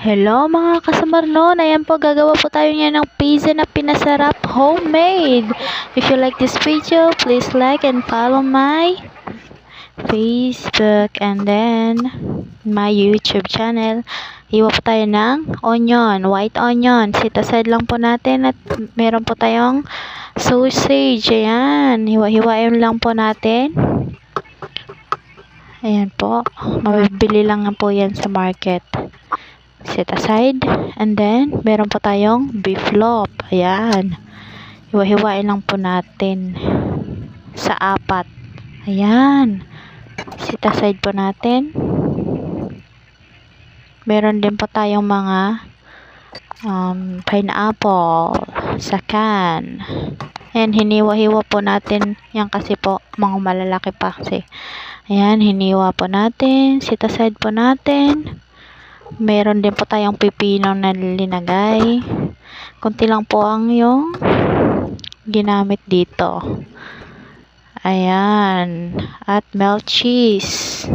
Hello mga kasamarnon, ayan po gagawa po tayo ngayon ng pizza na pinasarap homemade. If you like this video, please like and follow my Facebook and then my YouTube channel. Hiwa po tayo ng onion, white onion. Set aside lang po natin at meron po tayong sausage. Ayan, hiwa-hiwain lang po natin. Ayan po, mabibili lang po yan sa market. Set aside. And then, meron po tayong beef loaf. Ayan. Hiwa-hiwain lang po natin sa 4. Ayan. Set aside po natin. Meron din po tayong mga pineapple sa can. Ayan, hiniwa-hiwa po natin. Yan kasi po, mga malalaki pa kasi. Ayan, hiniwa po natin. Set aside po natin. Meron din po tayong pipino na linagay. Kunti lang po ang yung ginamit dito. Ayan. At milk cheese.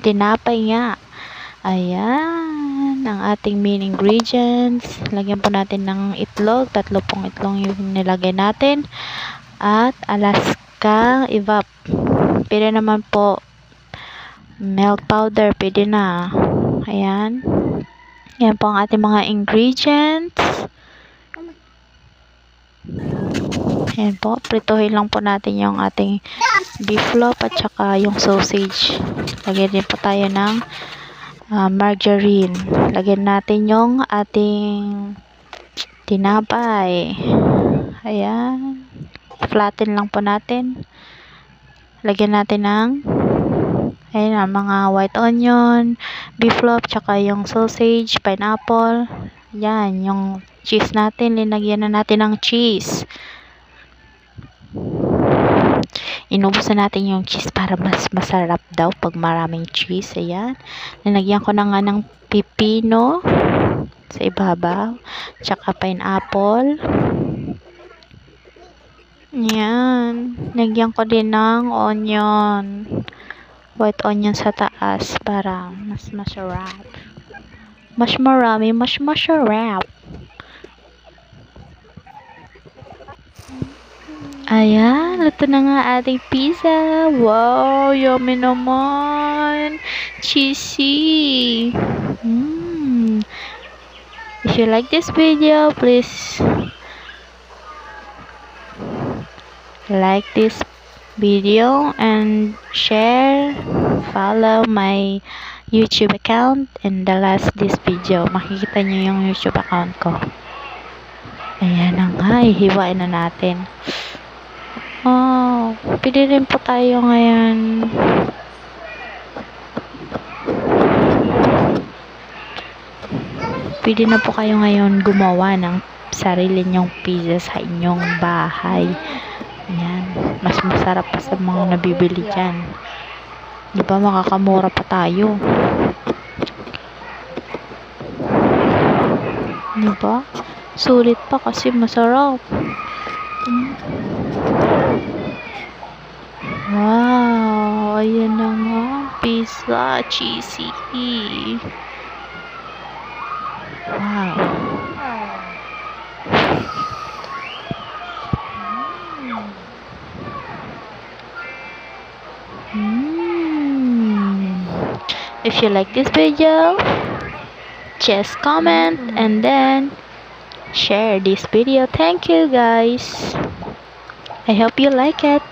Tinapay nga. Ayan. Ang ating main ingredients. Lagyan po natin ng itlog. 3 pong itlog yung nilagay natin. At Alaska evap. Pwede naman po milk powder, pwede na. Ayan. Yan po ang ating mga ingredients. Ayan po. Prituhin lang po natin yung ating beef loaf at saka yung sausage. Lagyan din po tayo ng margarine. Lagyan natin yung ating tinapay. Ayan. Flatten lang po natin. Lagyan natin ng ayan ang mga white onion, beef loaf, tsaka yung sausage, pineapple. Yan, yung cheese natin. Linagyan na natin ng cheese. Inubos na natin yung cheese para mas masarap daw pag maraming cheese. Ayan. Linagyan ko na nga ng pipino sa ibabaw. Tsaka pineapple. Yan. Lagyan ko din ng onion. White onion sa taas para mas masarap. Mas marami, mas masarap. Ayan, luto na nga ating pizza. Wow, yummy naman. Cheesy. If you like this video, please like this video and share, follow my YouTube account and the last this video. Makikita nyo yung YouTube account ko. Ayan na nga, hiwain na natin. Oh, pwede rin po tayo ngayon. Pwede na po kayo ngayon gumawa ng sarili nyong pizza sa inyong bahay. Ayan, mas masarap pa sa mga nabibili dyan. Di ba, makakamura pa tayo. Di ba? Sulit pa kasi masarap. Wow, ayan na nga. Pizza, cheesy. Wow. If you like this video, just comment and then share this video. Thank you guys. I hope you like it.